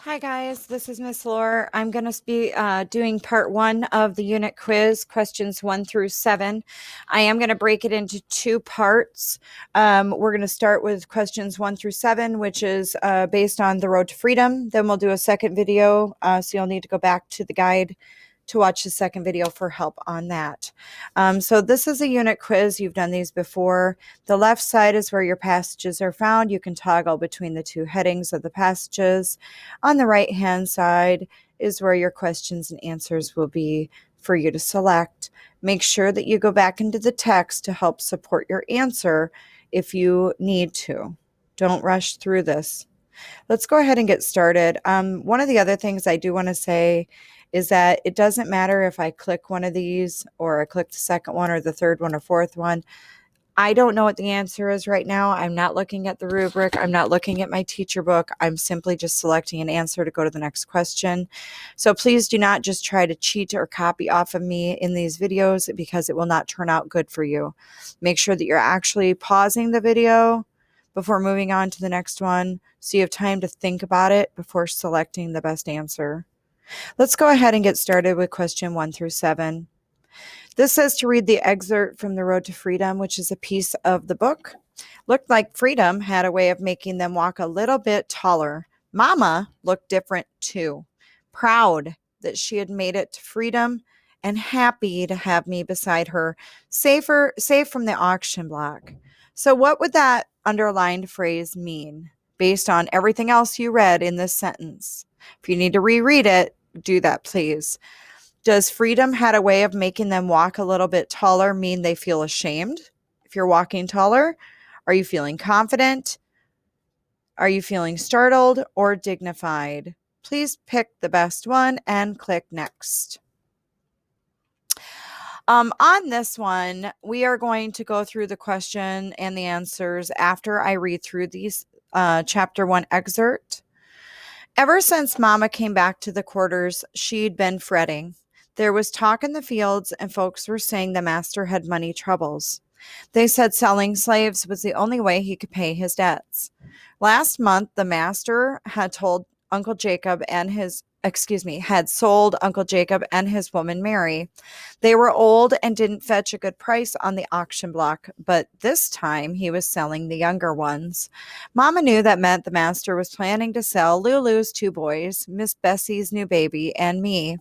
Hi guys, this is Miss Laura. I'm going to be doing part one of the unit quiz, questions 1 through 7. I am going to break it into two parts. We're going to start with questions 1 through 7, which is based on the road to freedom. Then we'll do a second video, so you'll need to go back to the guide to watch the second video for help on that. So this is a unit quiz. You've done these before. The left side is where your passages are found. You can toggle between the two headings of the passages. On the right hand side is where your questions and answers will be for you to select. Make sure that you go back into the text to help support your answer if you need to. Don't rush through this. Let's go ahead and get started. One of the other things I do want to say is that it doesn't matter if I click one of these or I click the second one or the third one or fourth one. I don't know what the answer is right now. I'm not looking at the rubric. I'm not looking at my teacher book. I'm simply just selecting an answer to go to the next question. So please do not just try to cheat or copy off of me in these videos because it will not turn out good for you. Make sure that you're actually pausing the video before moving on to the next one so you have time to think about it before selecting the best answer. Let's go ahead and get started with question 1 through 7. This says to read the excerpt from The Road to Freedom, which is a piece of the book. Looked like freedom had a way of making them walk a little bit taller. Mama looked different too, proud that she had made it to freedom and happy to have me beside her, safe from the auction block. So what would that underlined phrase mean based on everything else you read in this sentence? If you need to reread it, do that, please. Does freedom had a way of making them walk a little bit taller mean they feel ashamed if you're walking taller? Are you feeling confident? Are you feeling startled or dignified? Please pick the best one and click next. On this one, we are going to go through the question and the answers after I read through these chapter 1 excerpt. Ever since Mama came back to the quarters, she'd been fretting. There was talk in the fields, and folks were saying the master had money troubles. They said selling slaves was the only way he could pay his debts. Last month, the master had told Uncle Jacob and had sold Uncle Jacob and his woman Mary. They were old and didn't fetch a good price on the auction block, but this time he was selling the younger ones. Mama knew that meant the master was planning to sell Lulu's 2 boys, Miss Bessie's new baby, and me.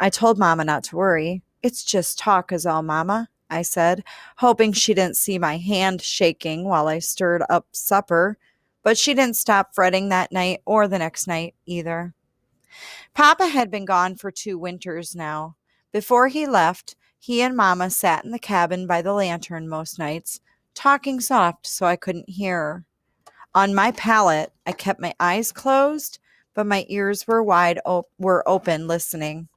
I told Mama not to worry. It's just talk is all, Mama, I said, hoping she didn't see my hand shaking while I stirred up supper. But she didn't stop fretting that night or the next night either. Papa had been gone for 2 winters now. Before he left, he and Mama sat in the cabin by the lantern most nights, talking soft so I couldn't hear her. On my pallet, I kept my eyes closed, but my ears were were open listening.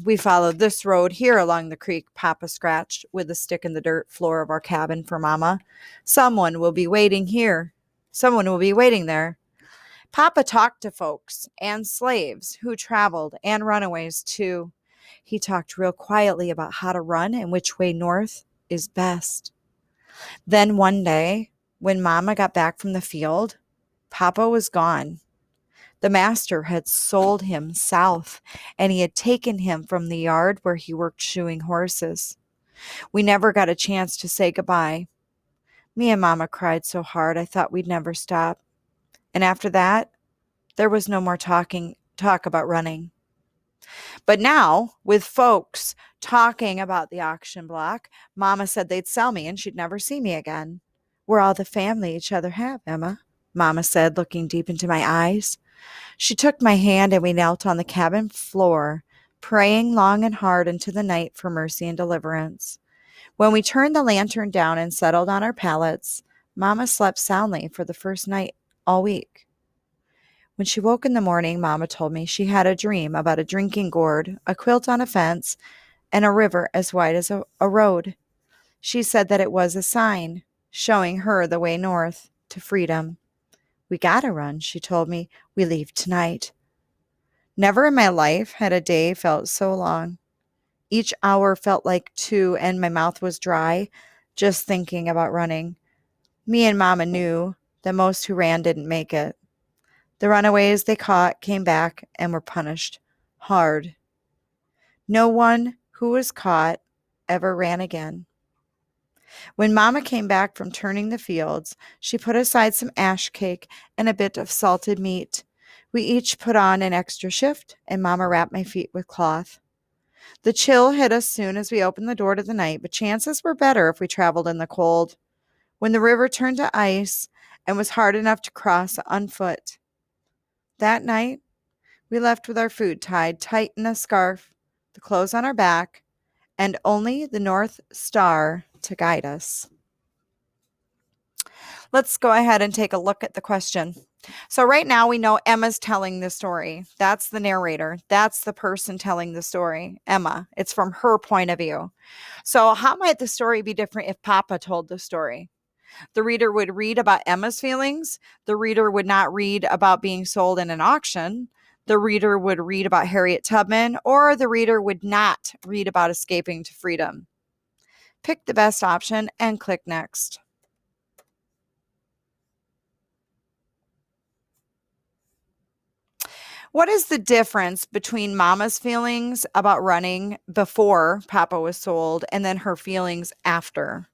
We followed this road here along the creek, Papa scratched with a stick in the dirt floor of our cabin for Mama. Someone will be waiting here. Someone will be waiting there. Papa talked to folks and slaves who traveled and runaways too. He talked real quietly about how to run and which way north is best. Then one day, when Mama got back from the field, Papa was gone. The master had sold him south, and he had taken him from the yard where he worked shoeing horses. We never got a chance to say goodbye. Me and Mama cried so hard I thought we'd never stop. And after that, there was no more talk about running. But now, with folks talking about the auction block, Mama said they'd sell me and she'd never see me again. We're all the family each other have, Emma, Mama said, looking deep into my eyes. She took my hand and we knelt on the cabin floor, praying long and hard into the night for mercy and deliverance. When we turned the lantern down and settled on our pallets, Mama slept soundly for the first night all week. When she woke in the morning, Mama told me she had a dream about a drinking gourd, a quilt on a fence, and a river as wide as a road. She said that it was a sign showing her the way north to freedom. We gotta run, she told me. We leave tonight. Never in my life had a day felt so long. Each hour felt like 2, and my mouth was dry just thinking about running. Me and Mama knew that most who ran didn't make it. The runaways they caught came back and were punished hard. No one who was caught ever ran again. When Mama came back from turning the fields, she put aside some ash cake and a bit of salted meat. We each put on an extra shift, and Mama wrapped my feet with cloth. The chill hit us soon as we opened the door to the night, but chances were better if we traveled in the cold. When the river turned to ice and was hard enough to cross on foot. That night, we left with our food tied tight in a scarf, the clothes on our back, and only the North Star to guide us. Let's go ahead and take a look at the question. So right now we know Emma's telling the story. That's the narrator. That's the person telling the story, Emma. It's from her point of view. So how might the story be different if Papa told the story? The reader would read about Emma's feelings. The reader would not read about being sold in an auction. The reader would read about Harriet Tubman, or the reader would not read about escaping to freedom. Pick the best option and click next. What is the difference between Mama's feelings about running before Papa was sold and then her feelings after?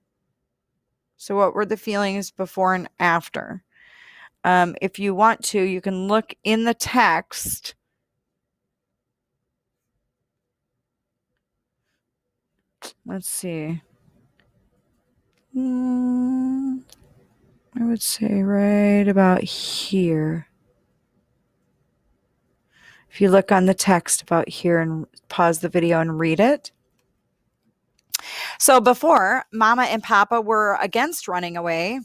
So what were the feelings before and after? If you want to, you can look in the text. Let's see. I would say right about here. If you look on the text about here and pause the video and read it. So before, Mama and Papa were against running away.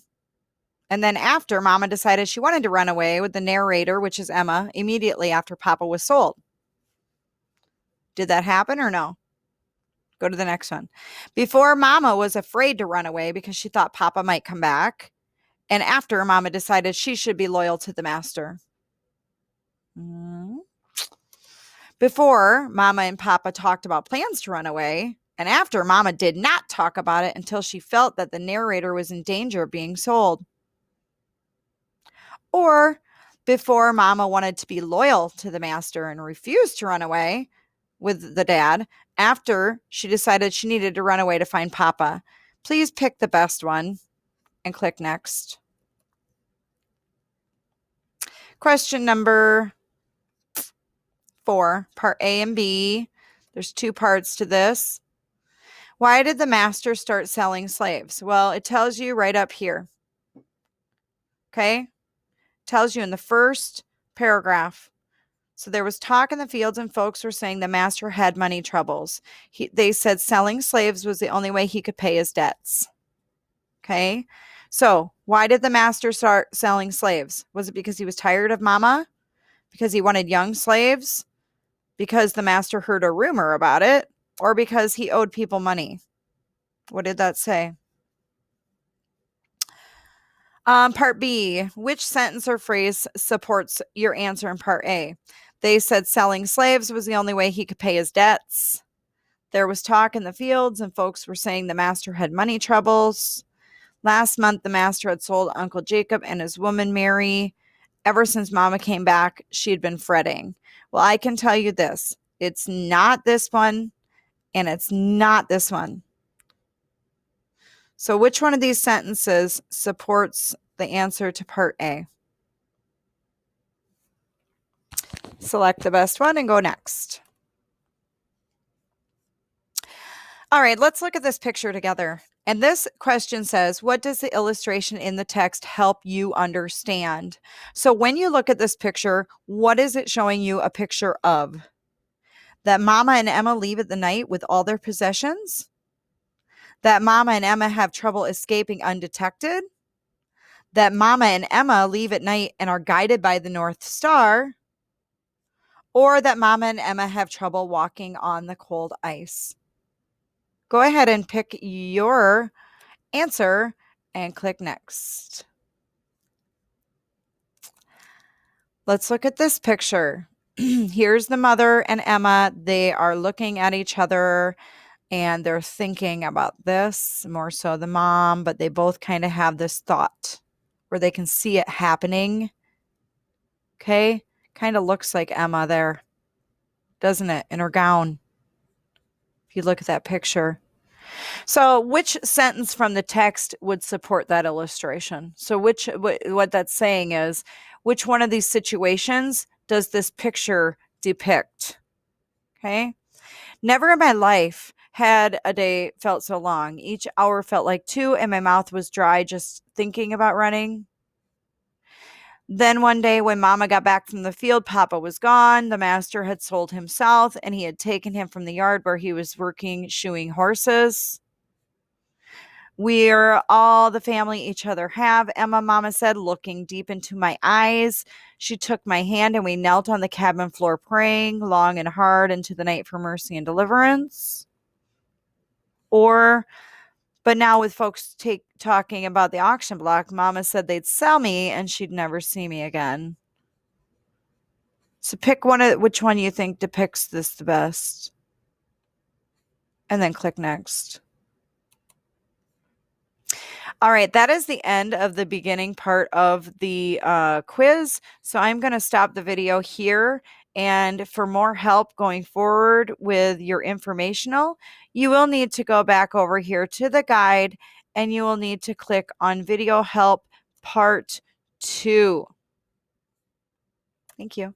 And then after, Mama decided she wanted to run away with the narrator, which is Emma, immediately after Papa was sold. Did that happen or no? Go to the next one. Before, Mama was afraid to run away because she thought Papa might come back. And after, Mama decided she should be loyal to the master. Before, Mama and Papa talked about plans to run away. And after, Mama did not talk about it until she felt that the narrator was in danger of being sold. Or before, Mama wanted to be loyal to the master and refused to run away with the dad. After, she decided she needed to run away to find Papa. Please pick the best one and click next. Question number 4, part A and B. There's 2 parts to this. Why did the master start selling slaves? Well, it tells you right up here. Okay? Tells you in the first paragraph. So there was talk in the fields and folks were saying the master had money troubles. They said selling slaves was the only way he could pay his debts. Okay? So why did the master start selling slaves? Was it because he was tired of Mama? Because he wanted young slaves? Because the master heard a rumor about it? Or because he owed people money? What did that say? Part B, which sentence or phrase supports your answer in part A? They said selling slaves was the only way he could pay his debts. There was talk in the fields and folks were saying the master had money troubles. Last month, the master had sold Uncle Jacob and his woman Mary. Ever since Mama came back, she had been fretting. Well, I can tell you this. It's not this one, and it's not this one. So which one of these sentences supports the answer to part A? Select the best one and go next. All right, let's look at this picture together. And this question says, what does the illustration in the text help you understand? So when you look at this picture, what is it showing you a picture of? That Mama and Emma leave at the night with all their possessions? That Mama and Emma have trouble escaping undetected? That Mama and Emma leave at night and are guided by the North Star? Or that Mama and Emma have trouble walking on the cold ice? Go ahead and pick your answer and click next. Let's look at this picture. Here's the mother and Emma. They are looking at each other and they're thinking about this, more so the mom, but they both kind of have this thought where they can see it happening. Okay. Kind of looks like Emma there, doesn't it? In her gown. If you look at that picture. So, which sentence from the text would support that illustration? So, what that's saying is, which one of these situations does this picture depict? Okay. Never in my life had a day felt so long. Each hour felt like two, and my mouth was dry just thinking about running. Then one day, when Mama got back from the field, Papa was gone. The master had sold him south, and he had taken him from the yard where he was working shoeing horses. We're all the family each other have, Emma, Mama said, looking deep into my eyes. She took my hand and we knelt on the cabin floor praying long and hard into the night for mercy and deliverance. Or, but now with folks talking about the auction block, Mama said they'd sell me and she'd never see me again. So pick which one you think depicts this the best. And then click next. All right, that is the end of the beginning part of the quiz. So I'm going to stop the video here. And for more help going forward with your informational, you will need to go back over here to the guide and you will need to click on Video Help Part 2. Thank you.